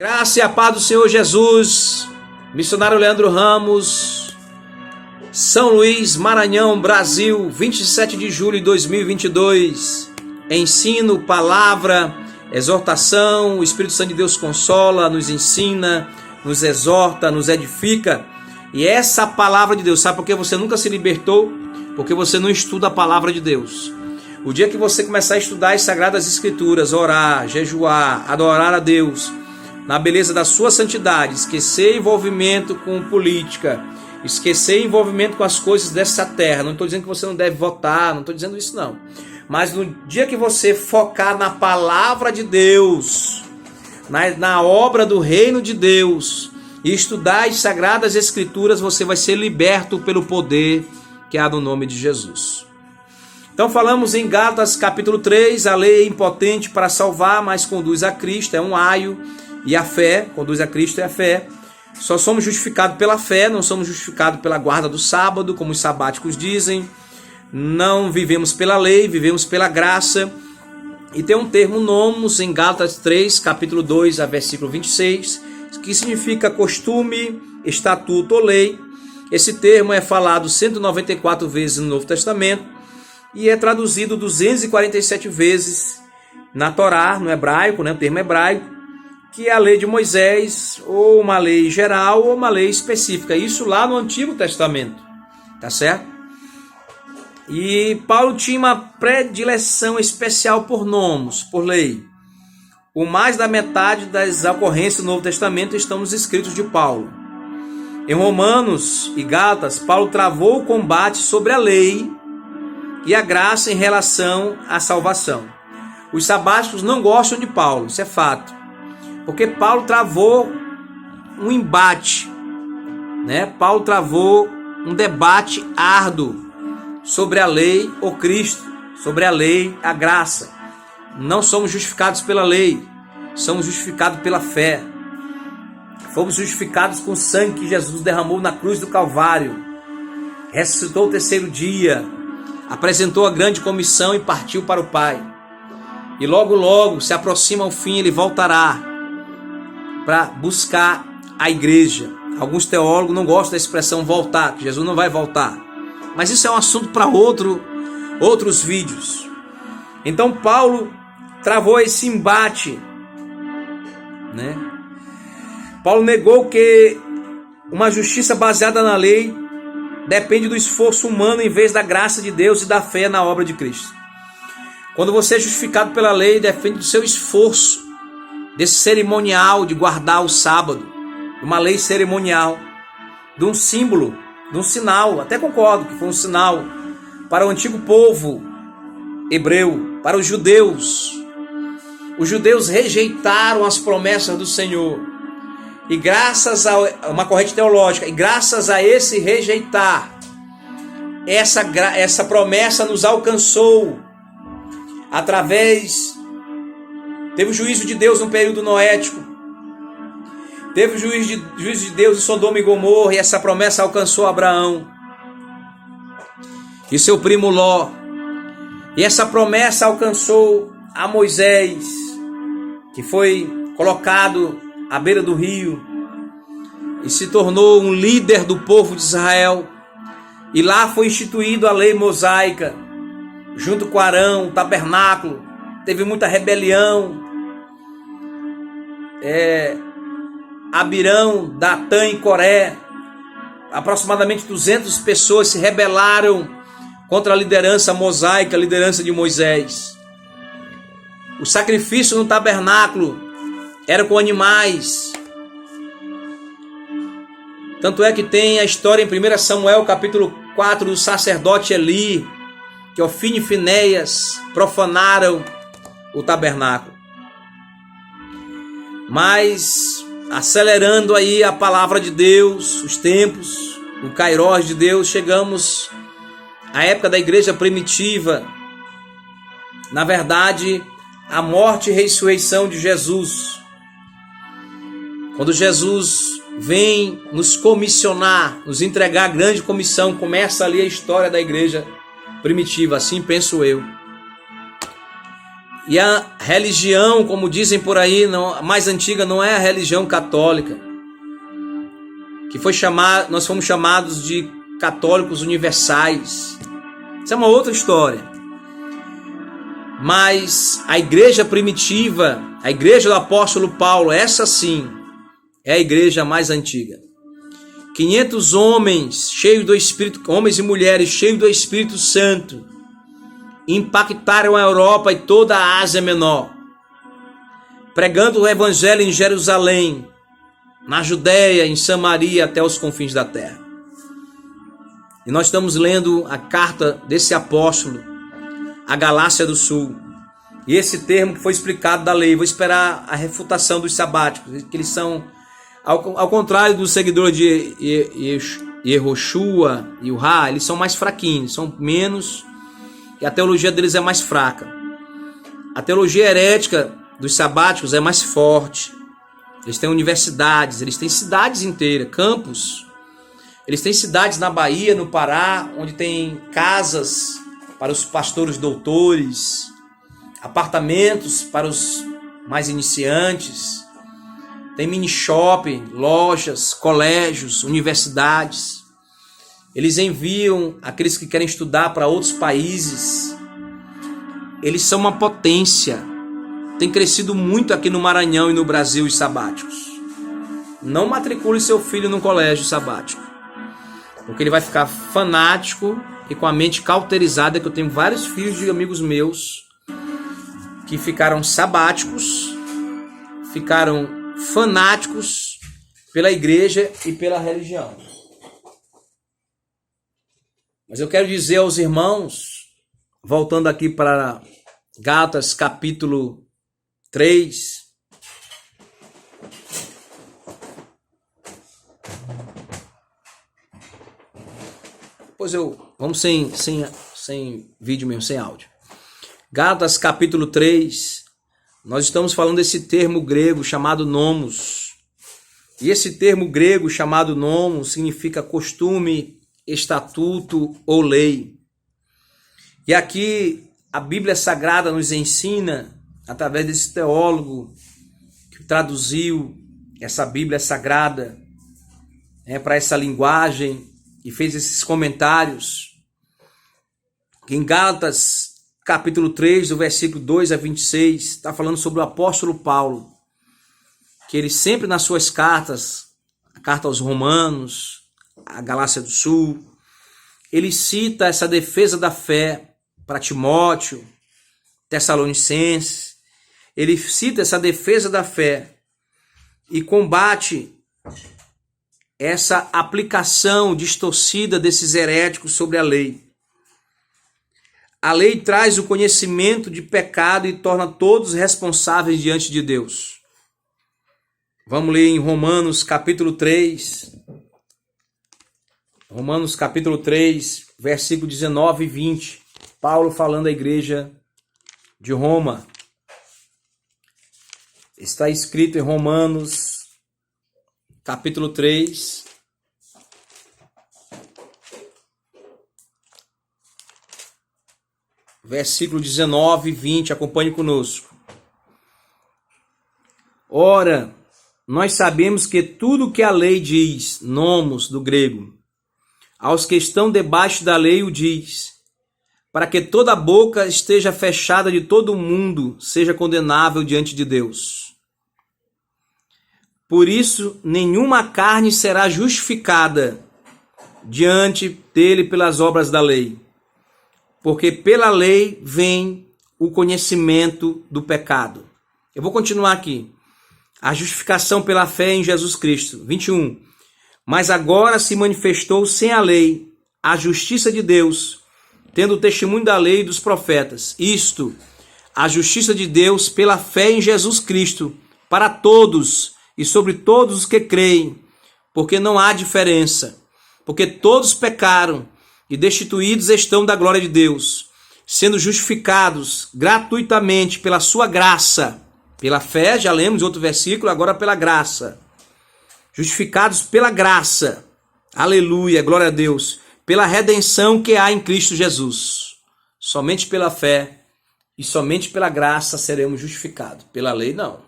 Graça e a paz do Senhor Jesus, missionário Leandro Ramos, São Luís, Maranhão, Brasil, 27 de julho de 2022. Ensino, palavra, exortação, o Espírito Santo de Deus consola, nos ensina, nos exorta, nos edifica. E essa palavra de Deus, sabe por que você nunca se libertou? Porque você não estuda a palavra de Deus. O dia que você começar a estudar as Sagradas Escrituras, orar, jejuar, adorar a Deus, na beleza da sua santidade, esquecer envolvimento com política, esquecer envolvimento com as coisas dessa terra. Não estou dizendo que você não deve votar, não estou dizendo isso não. Mas no dia que você focar na palavra de Deus, na obra do reino de Deus, e estudar as Sagradas Escrituras, você vai ser liberto pelo poder que há no nome de Jesus. Então falamos em Gálatas capítulo 3, a lei é impotente para salvar, mas conduz a Cristo, é um aio. E a fé, conduz a Cristo, é a fé. Só somos justificados pela fé, não somos justificados pela guarda do sábado, como os sabáticos dizem. Não vivemos pela lei, vivemos pela graça. E tem um termo nomos em Gálatas 3, capítulo 2, a versículo 26, que significa costume, estatuto ou lei. Esse termo é falado 194 vezes no Novo Testamento e é traduzido 247 vezes na Torá, no hebraico, o termo hebraico, que é a lei de Moisés, ou uma lei geral, ou uma lei específica. Isso lá no Antigo Testamento, tá certo? E Paulo tinha uma predileção especial por nomos, por lei. O mais da metade das ocorrências do Novo Testamento estão nos escritos de Paulo. Em Romanos e Gálatas, Paulo travou o combate sobre a lei e a graça em relação à salvação. Os sabáticos não gostam de Paulo, isso é fato. Porque Paulo travou um embate, Paulo travou um debate árduo sobre a lei ou Cristo, sobre a lei, a graça. Não somos justificados pela lei, somos justificados pela fé. Fomos justificados com o sangue que Jesus derramou na cruz do Calvário. Ressuscitou o terceiro dia, apresentou a grande comissão e partiu para o Pai. E logo, logo, se aproxima o fim, ele voltará para buscar a igreja. Alguns teólogos não gostam da expressão voltar, que Jesus não vai voltar. Mas isso é um assunto para outros vídeos. Então Paulo travou esse embate, Paulo negou que uma justiça baseada na lei depende do esforço humano em vez da graça de Deus e da fé na obra de Cristo. Quando você é justificado pela lei, depende do seu esforço, desse cerimonial de guardar o sábado, uma lei cerimonial, de um símbolo, de um sinal. Até concordo que foi um sinal para o antigo povo hebreu, para os judeus. Os judeus rejeitaram as promessas do Senhor. E graças a uma corrente teológica, e graças a esse rejeitar, essa promessa nos alcançou através. Teve o juízo de Deus no período noético. Teve o juízo de Deus em Sodoma e Gomorra. E essa promessa alcançou Abraão e seu primo Ló. E essa promessa alcançou a Moisés, que foi colocado à beira do rio e se tornou um líder do povo de Israel. E lá foi instituída a lei mosaica, junto com Arão, o tabernáculo. Teve muita rebelião. Abirão, Datã e Coré, aproximadamente 200 pessoas se rebelaram contra a liderança mosaica, a liderança de Moisés. O sacrifício no tabernáculo era com animais. Tanto é que tem a história em 1 Samuel capítulo 4 do sacerdote Eli, que Ofni e Finéias profanaram o tabernáculo. Mas acelerando aí a palavra de Deus, os tempos, o Kairós de Deus, chegamos à época da igreja primitiva. Na verdade, a morte e ressurreição de Jesus. Quando Jesus vem nos comissionar, nos entregar a grande comissão, começa ali a história da igreja primitiva, assim penso eu. E a religião, como dizem por aí, a mais antiga não é a religião católica, que nós fomos chamados de católicos universais. Isso é uma outra história. Mas a igreja primitiva, a igreja do apóstolo Paulo, essa sim é a igreja mais antiga. 500 homens cheios do Espírito, homens e mulheres cheios do Espírito Santo, impactaram a Europa e toda a Ásia Menor, pregando o evangelho em Jerusalém, na Judéia, em Samaria, até os confins da terra. E nós estamos lendo a carta desse apóstolo, a Galácia do Sul. E esse termo que foi explicado da lei, vou esperar a refutação dos sabáticos, que eles são, ao contrário dos seguidores de Yehoshua e Uhá, eles são mais fraquinhos, são menos, e a teologia deles é mais fraca. A teologia herética dos sabáticos é mais forte. Eles têm universidades, eles têm cidades inteiras, campos. Eles têm cidades na Bahia, no Pará, onde tem casas para os pastores doutores, apartamentos para os mais iniciantes, tem mini shopping, lojas, colégios, universidades. Eles enviam aqueles que querem estudar para outros países. Eles são uma potência. Tem crescido muito aqui no Maranhão e no Brasil os sabáticos. Não matricule seu filho num colégio sabático, porque ele vai ficar fanático e com a mente cauterizada, que eu tenho vários filhos de amigos meus que ficaram sabáticos, ficaram fanáticos pela igreja e pela religião. Mas eu quero dizer aos irmãos, voltando aqui para Gálatas capítulo 3, vamos sem vídeo mesmo, sem áudio. Gálatas capítulo 3, nós estamos falando desse termo grego chamado nomos. E esse termo grego chamado nomos significa costume, estatuto ou lei. E aqui a Bíblia Sagrada nos ensina, através desse teólogo que traduziu essa Bíblia Sagrada para essa linguagem e fez esses comentários, que em Gálatas capítulo 3, do versículo 2 a 26, está falando sobre o apóstolo Paulo, que ele sempre nas suas cartas, a carta aos Romanos, a Galácia do Sul, ele cita essa defesa da fé para Timóteo, Tessalonicenses. Ele cita essa defesa da fé e combate essa aplicação distorcida desses heréticos sobre a lei. A lei traz o conhecimento de pecado e torna todos responsáveis diante de Deus. Vamos ler em Romanos capítulo 3. Romanos capítulo 3, versículo 19 e 20. Paulo falando à igreja de Roma. Está escrito em Romanos capítulo 3, versículo 19 e 20, acompanhe conosco. Ora, nós sabemos que tudo que a lei diz, nomos do grego, aos que estão debaixo da lei o diz, para que toda boca esteja fechada de todo mundo seja condenável diante de Deus. Por isso, nenhuma carne será justificada diante dele pelas obras da lei, porque pela lei vem o conhecimento do pecado. Eu vou continuar aqui. A justificação pela fé em Jesus Cristo. 21. Mas agora se manifestou sem a lei a justiça de Deus, tendo o testemunho da lei e dos profetas. Isto, a justiça de Deus pela fé em Jesus Cristo, para todos e sobre todos os que creem, porque não há diferença, porque todos pecaram e destituídos estão da glória de Deus, sendo justificados gratuitamente pela sua graça, pela fé, já lemos outro versículo, agora pela graça. Justificados pela graça, aleluia, glória a Deus, pela redenção que há em Cristo Jesus. Somente pela fé E somente pela graça seremos justificados. Pela lei, não.